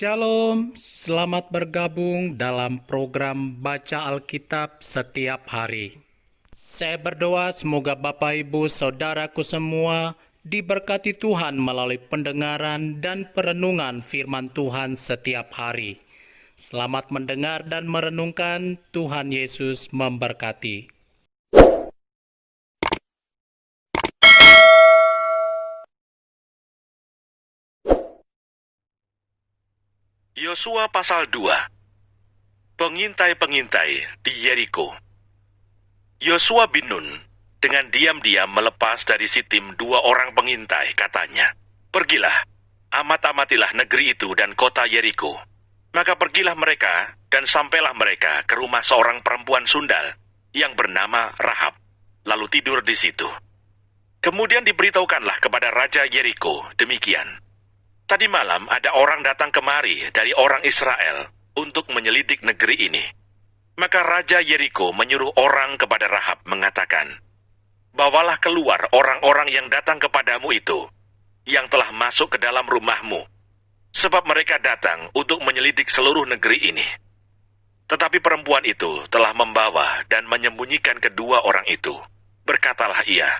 Shalom, selamat bergabung dalam program Baca Alkitab setiap hari. Saya berdoa semoga Bapak Ibu Saudaraku semua diberkati Tuhan melalui pendengaran dan perenungan firman Tuhan setiap hari. Selamat mendengar dan merenungkan. Tuhan Yesus memberkati. Yosua pasal 2. Pengintai-pengintai di Yeriko. Yosua bin Nun dengan diam-diam melepas dari Sitim 2 orang pengintai, katanya, "Pergilah, amat-amatilah negeri itu dan kota Yeriko." Maka pergilah mereka dan sampailah mereka ke rumah seorang perempuan sundal yang bernama Rahab, lalu tidur di situ. Kemudian diberitahukanlah kepada Raja Yeriko demikian, "Tadi malam ada orang datang kemari dari orang Israel untuk menyelidik negeri ini." Maka Raja Yeriko menyuruh orang kepada Rahab mengatakan, "Bawalah keluar orang-orang yang datang kepadamu itu, yang telah masuk ke dalam rumahmu, sebab mereka datang untuk menyelidik seluruh negeri ini." Tetapi perempuan itu telah membawa dan menyembunyikan kedua orang itu. Berkatalah ia,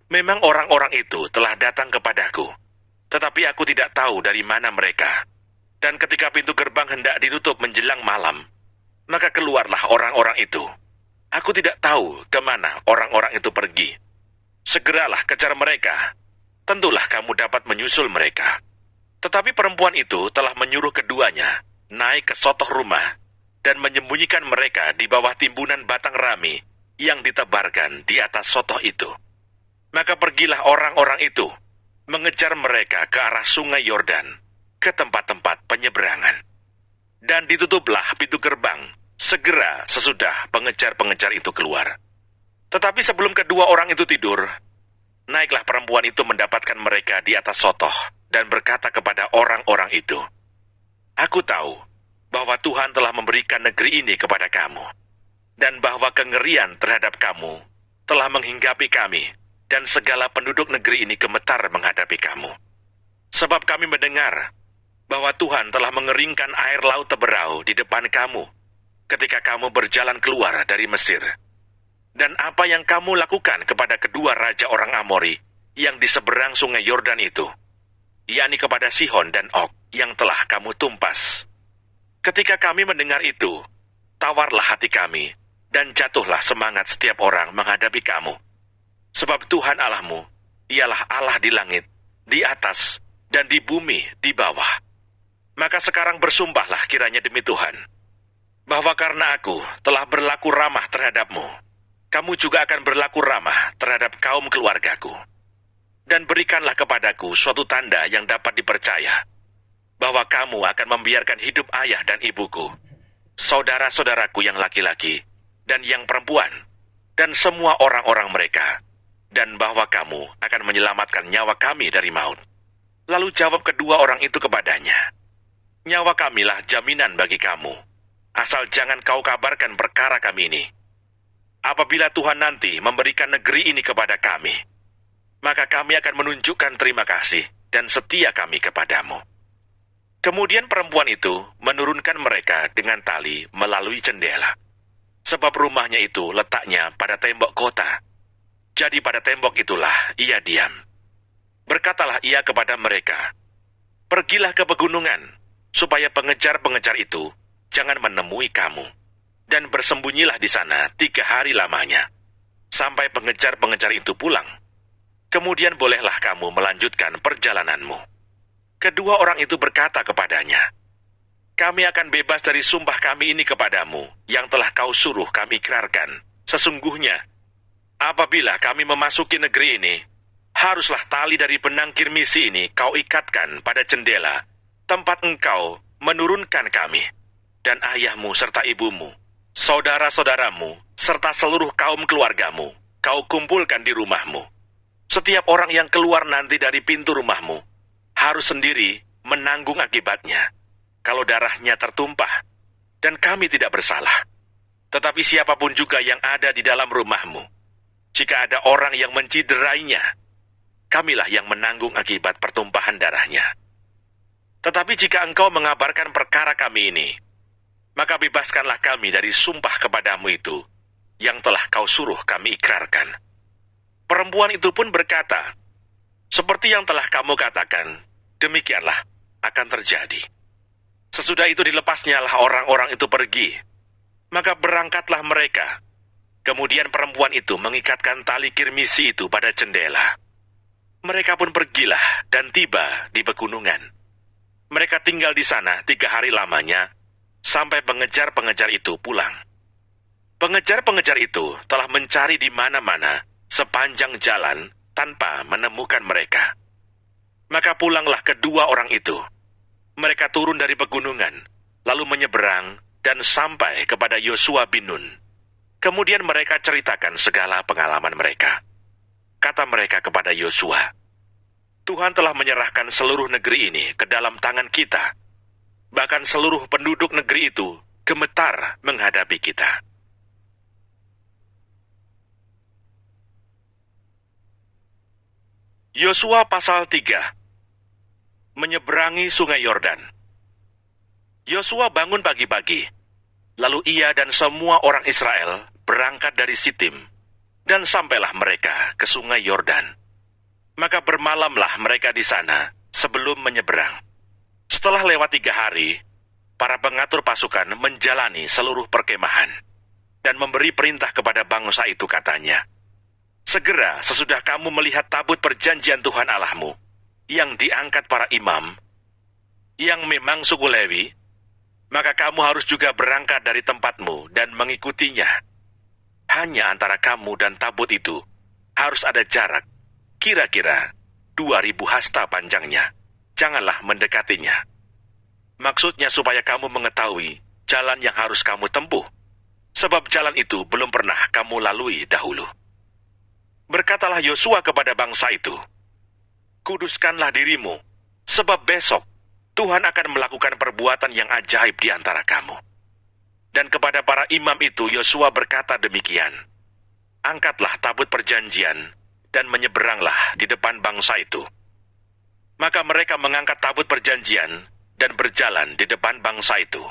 "Memang orang-orang itu telah datang kepadaku, tetapi aku tidak tahu dari mana mereka. Dan ketika pintu gerbang hendak ditutup menjelang malam, maka keluarlah orang-orang itu. Aku tidak tahu kemana orang-orang itu pergi. Segeralah kejar mereka. Tentulah kamu dapat menyusul mereka." Tetapi perempuan itu telah menyuruh keduanya naik ke sotoh rumah dan menyembunyikan mereka di bawah timbunan batang rami yang ditebarkan di atas sotoh itu. Maka pergilah orang-orang itu mengejar mereka ke arah sungai Yordan, ke tempat-tempat penyeberangan. Dan ditutuplah pintu gerbang segera sesudah pengejar-pengejar itu keluar. Tetapi sebelum kedua orang itu tidur, naiklah perempuan itu mendapatkan mereka di atas sotoh dan berkata kepada orang-orang itu, "Aku tahu bahwa Tuhan telah memberikan negeri ini kepada kamu, dan bahwa kengerian terhadap kamu telah menghinggapi kami, dan segala penduduk negeri ini gemetar menghadapi kamu. Sebab kami mendengar bahwa Tuhan telah mengeringkan air laut Teberau di depan kamu ketika kamu berjalan keluar dari Mesir. Dan apa yang kamu lakukan kepada kedua raja orang Amori yang di seberang sungai Yordan itu, yakni kepada Sihon dan Og yang telah kamu tumpas. Ketika kami mendengar itu, tawarlah hati kami dan jatuhlah semangat setiap orang menghadapi kamu. Sebab Tuhan Allahmu, ialah Allah di langit, di atas, dan di bumi di bawah. Maka sekarang bersumpahlah kiranya demi Tuhan, bahwa karena aku telah berlaku ramah terhadapmu, kamu juga akan berlaku ramah terhadap kaum keluargaku. Dan berikanlah kepadaku suatu tanda yang dapat dipercaya, bahwa kamu akan membiarkan hidup ayah dan ibuku, saudara-saudaraku yang laki-laki, dan yang perempuan, dan semua orang-orang mereka, dan bahwa kamu akan menyelamatkan nyawa kami dari maut." Lalu jawab kedua orang itu kepadanya, "Nyawa kamilah jaminan bagi kamu, asal jangan kau kabarkan perkara kami ini. Apabila Tuhan nanti memberikan negeri ini kepada kami, maka kami akan menunjukkan terima kasih dan setia kami kepadamu." Kemudian perempuan itu menurunkan mereka dengan tali melalui jendela, sebab rumahnya itu letaknya pada tembok kota. Jadi pada tembok itulah ia diam. Berkatalah ia kepada mereka, "Pergilah ke pegunungan, supaya pengejar-pengejar itu jangan menemui kamu. Dan bersembunyilah di sana 3 hari lamanya, sampai pengejar-pengejar itu pulang. Kemudian bolehlah kamu melanjutkan perjalananmu." Kedua orang itu berkata kepadanya, "Kami akan bebas dari sumpah kami ini kepadamu, yang telah kau suruh kami ikrarkan. Sesungguhnya, apabila kami memasuki negeri ini, haruslah tali dari benang kirmisi ini kau ikatkan pada jendela, tempat engkau menurunkan kami, dan ayahmu serta ibumu, saudara-saudaramu, serta seluruh kaum keluargamu, kau kumpulkan di rumahmu. Setiap orang yang keluar nanti dari pintu rumahmu, harus sendiri menanggung akibatnya, kalau darahnya tertumpah, dan kami tidak bersalah. Tetapi siapapun juga yang ada di dalam rumahmu, jika ada orang yang menciderainya, kamilah yang menanggung akibat pertumpahan darahnya." Tetapi jika engkau mengabarkan perkara kami ini, maka bebaskanlah kami dari sumpah kepadamu itu, yang telah kau suruh kami ikrarkan. Perempuan itu pun berkata, seperti yang telah kamu katakan, demikianlah akan terjadi. Sesudah itu dilepasnyalah orang-orang itu pergi, maka berangkatlah mereka. Kemudian perempuan itu mengikatkan tali kirmisi itu pada jendela. Mereka pun pergilah dan tiba di pegunungan. Mereka tinggal di sana 3 hari lamanya, sampai pengejar-pengejar itu pulang. Pengejar-pengejar itu telah mencari di mana-mana sepanjang jalan tanpa menemukan mereka. Maka pulanglah kedua orang itu. Mereka turun dari pegunungan, lalu menyeberang dan sampai kepada Yosua bin Nun. Kemudian mereka ceritakan segala pengalaman mereka. Kata mereka kepada Yosua, Tuhan telah menyerahkan seluruh negeri ini ke dalam tangan kita. Bahkan seluruh penduduk negeri itu gemetar menghadapi kita. Yosua pasal 3. Menyeberangi sungai Yordan. Yosua bangun pagi-pagi, lalu ia dan semua orang Israel berangkat dari Sitim, dan sampailah mereka ke sungai Yordan. Maka bermalamlah mereka di sana sebelum menyeberang. Setelah lewat 3 hari, para pengatur pasukan menjalani seluruh perkemahan, dan memberi perintah kepada bangsa itu katanya, segera sesudah kamu melihat tabut perjanjian Tuhan Allahmu, yang diangkat para imam, yang memang suku Lewi, maka kamu harus juga berangkat dari tempatmu dan mengikutinya. Hanya antara kamu dan tabut itu harus ada jarak, kira-kira 2.000 hasta panjangnya. Janganlah mendekatinya. Maksudnya supaya kamu mengetahui jalan yang harus kamu tempuh, sebab jalan itu belum pernah kamu lalui dahulu. Berkatalah Yosua kepada bangsa itu, kuduskanlah dirimu, sebab besok Tuhan akan melakukan perbuatan yang ajaib di antara kamu. Dan kepada para imam itu Yosua berkata demikian, angkatlah tabut perjanjian dan menyeberanglah di depan bangsa itu. Maka mereka mengangkat tabut perjanjian dan berjalan di depan bangsa itu.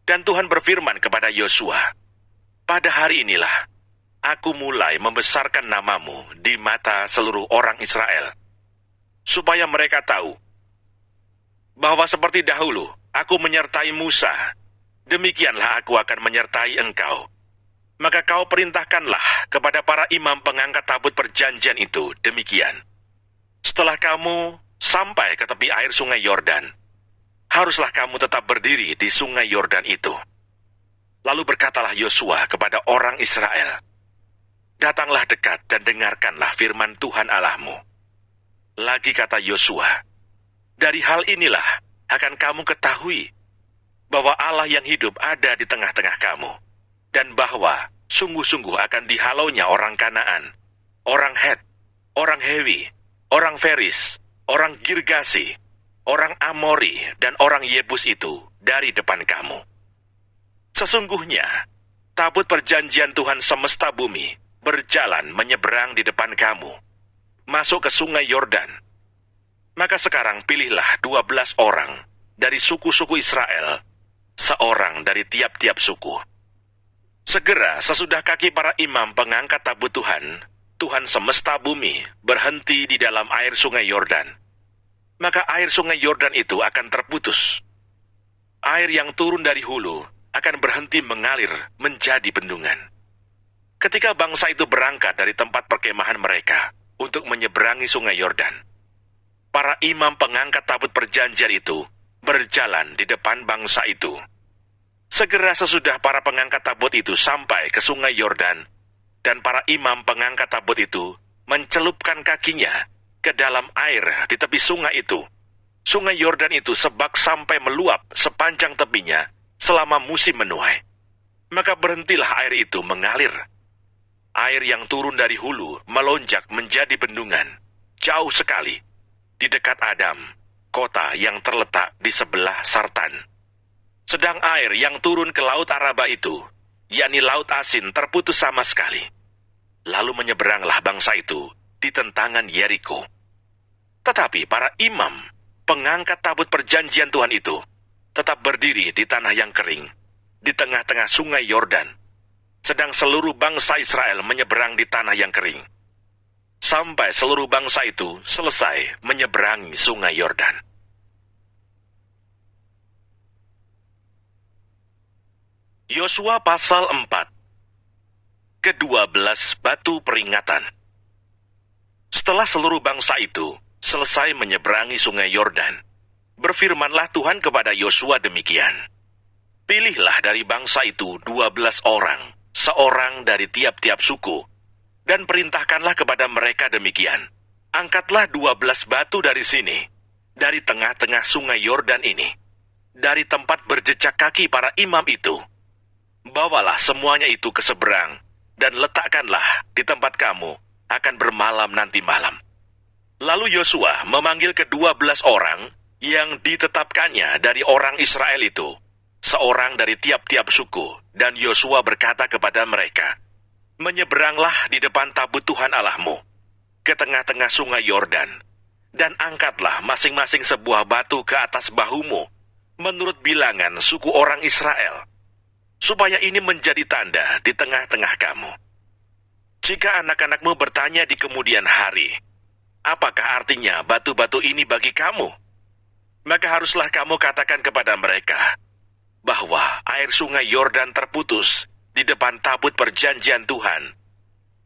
Dan Tuhan berfirman kepada Yosua, pada hari inilah aku mulai membesarkan namamu di mata seluruh orang Israel, supaya mereka tahu bahwa seperti dahulu aku menyertai Musa, demikianlah aku akan menyertai engkau. Maka kau perintahkanlah kepada para imam pengangkat tabut perjanjian itu demikian. Setelah kamu sampai ke tepi air sungai Yordan, haruslah kamu tetap berdiri di sungai Yordan itu. Lalu berkatalah Yosua kepada orang Israel, datanglah dekat dan dengarkanlah firman Tuhan Allahmu. Lagi kata Yosua, dari hal inilah akan kamu ketahui bahwa Allah yang hidup ada di tengah-tengah kamu, dan bahwa sungguh-sungguh akan dihalaunya orang Kanaan, orang Het, orang Hewi, orang Feris, orang Girgasi, orang Amori, dan orang Yebus itu dari depan kamu. Sesungguhnya, tabut perjanjian Tuhan semesta bumi berjalan menyeberang di depan kamu, masuk ke sungai Yordan. Maka sekarang pilihlah 12 orang dari suku-suku Israel, seorang dari tiap-tiap suku. Segera sesudah kaki para imam pengangkat tabut Tuhan, Tuhan semesta bumi berhenti di dalam air sungai Yordan, maka air sungai Yordan itu akan terputus. Air yang turun dari hulu akan berhenti mengalir menjadi bendungan. Ketika bangsa itu berangkat dari tempat perkemahan mereka untuk menyeberangi sungai Yordan, para imam pengangkat tabut perjanjian itu berjalan di depan bangsa itu. Segera sesudah para pengangkat tabut itu sampai ke sungai Yordan, dan para imam pengangkat tabut itu mencelupkan kakinya ke dalam air di tepi sungai itu. Sungai Yordan itu sebak sampai meluap sepanjang tepinya selama musim menuai. Maka berhentilah air itu mengalir. Air yang turun dari hulu melonjak menjadi bendungan, jauh sekali, di dekat Adam, kota yang terletak di sebelah Sartan. Sedang air yang turun ke Laut Araba itu, yakni Laut Asin, terputus sama sekali. Lalu menyeberanglah bangsa itu di tentangan Yeriko. Tetapi para imam pengangkat tabut perjanjian Tuhan itu tetap berdiri di tanah yang kering, di tengah-tengah sungai Yordan, sedang seluruh bangsa Israel menyeberang di tanah yang kering, sampai seluruh bangsa itu selesai menyeberangi sungai Yordan. Yosua pasal 4. Ke-12 batu peringatan. Setelah seluruh bangsa itu selesai menyeberangi sungai Yordan, berfirmanlah Tuhan kepada Yosua demikian. Pilihlah dari bangsa itu 12 orang, seorang dari tiap-tiap suku, dan perintahkanlah kepada mereka demikian. Angkatlah 12 batu dari sini, dari tengah-tengah sungai Yordan ini, dari tempat berjejak kaki para imam itu. Bawalah semuanya itu ke seberang, dan letakkanlah di tempat kamu akan bermalam nanti malam. Lalu Yosua memanggil ke-12 orang yang ditetapkannya dari orang Israel itu, seorang dari tiap-tiap suku, dan Yosua berkata kepada mereka, menyeberanglah di depan tabut Tuhan Allahmu, ke tengah-tengah sungai Yordan, dan angkatlah masing-masing sebuah batu ke atas bahumu, menurut bilangan suku orang Israel, supaya ini menjadi tanda di tengah-tengah kamu. Jika anak-anakmu bertanya di kemudian hari, apakah artinya batu-batu ini bagi kamu? Maka haruslah kamu katakan kepada mereka, bahwa air sungai Yordan terputus di depan tabut perjanjian Tuhan.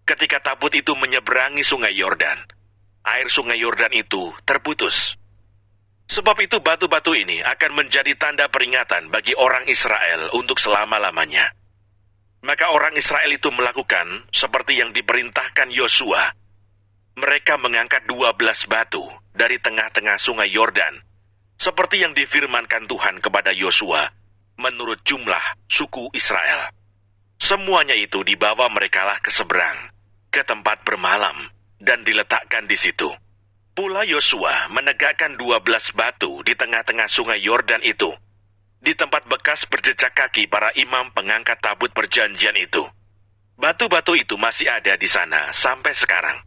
Ketika tabut itu menyeberangi sungai Yordan, air sungai Yordan itu terputus. Sebab itu batu-batu ini akan menjadi tanda peringatan bagi orang Israel untuk selama-lamanya. Maka orang Israel itu melakukan seperti yang diperintahkan Yosua. Mereka mengangkat 12 batu dari tengah-tengah sungai Yordan, seperti yang difirmankan Tuhan kepada Yosua, menurut jumlah suku Israel. Semuanya itu dibawa merekalah ke seberang, ke tempat bermalam, dan diletakkan di situ. Pula Yosua menegakkan 12 batu di tengah-tengah sungai Yordan itu, di tempat bekas berjejak kaki para imam pengangkat tabut perjanjian itu. Batu-batu itu masih ada di sana sampai sekarang.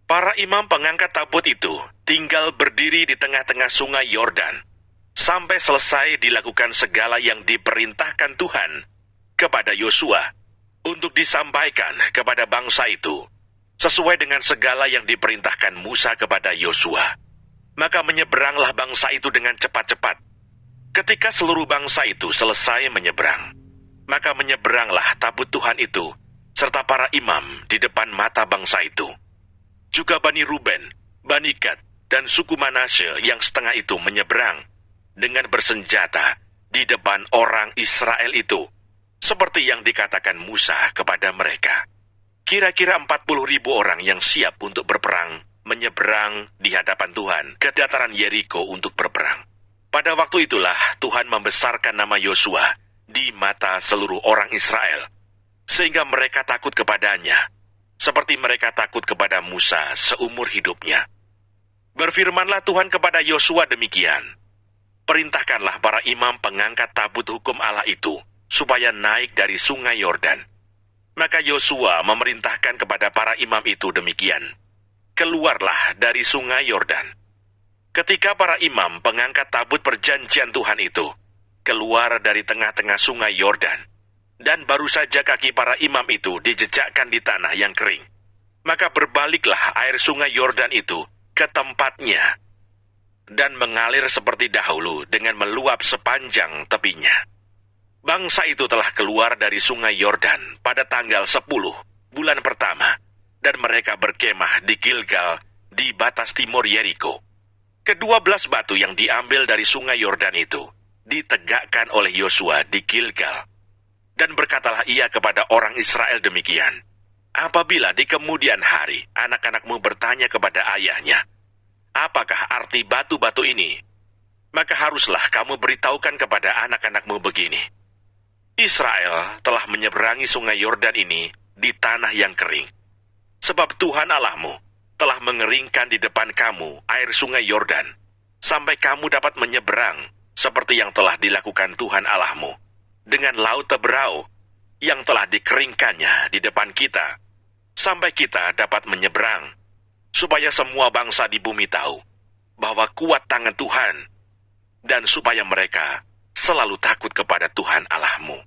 Para imam pengangkat tabut itu tinggal berdiri di tengah-tengah sungai Yordan, sampai selesai dilakukan segala yang diperintahkan Tuhan kepada Yosua, untuk disampaikan kepada bangsa itu, sesuai dengan segala yang diperintahkan Musa kepada Yosua. Maka menyeberanglah bangsa itu dengan cepat-cepat. Ketika seluruh bangsa itu selesai menyeberang, maka menyeberanglah tabut Tuhan itu, serta para imam di depan mata bangsa itu. Juga Bani Ruben, Bani Gad, dan suku Manasye yang setengah itu menyeberang, dengan bersenjata di depan orang Israel itu, seperti yang dikatakan Musa kepada mereka. Kira-kira 40.000 orang yang siap untuk berperang menyeberang di hadapan Tuhan ke dataran Yeriko untuk berperang. Pada waktu itulah Tuhan membesarkan nama Yosua di mata seluruh orang Israel, sehingga mereka takut kepadanya, seperti mereka takut kepada Musa seumur hidupnya. Berfirmanlah Tuhan kepada Yosua demikian, perintahkanlah para imam pengangkat tabut hukum Allah itu, supaya naik dari sungai Yordan. Maka Yosua memerintahkan kepada para imam itu demikian, keluarlah dari sungai Yordan. Ketika para imam pengangkat tabut perjanjian Tuhan itu keluar dari tengah-tengah sungai Yordan, dan baru saja kaki para imam itu dijejakkan di tanah yang kering, maka berbaliklah air sungai Yordan itu ke tempatnya, dan mengalir seperti dahulu dengan meluap sepanjang tepinya. Bangsa itu telah keluar dari sungai Yordan pada tanggal 10 bulan pertama, dan mereka berkemah di Gilgal di batas timur Yeriko. Ke-12 batu yang diambil dari sungai Yordan itu ditegakkan oleh Yosua di Gilgal. Dan berkatalah ia kepada orang Israel demikian, apabila di kemudian hari anak-anakmu bertanya kepada ayahnya, apakah arti batu-batu ini? Maka haruslah kamu beritahukan kepada anak-anakmu begini, Israel telah menyeberangi sungai Yordan ini di tanah yang kering. Sebab Tuhan Allahmu telah mengeringkan di depan kamu air sungai Yordan, sampai kamu dapat menyeberang, seperti yang telah dilakukan Tuhan Allahmu, dengan laut Teberau, yang telah dikeringkannya di depan kita, sampai kita dapat menyeberang, supaya semua bangsa di bumi tahu, bahwa kuat tangan Tuhan, dan supaya mereka selalu takut kepada Tuhan Allahmu.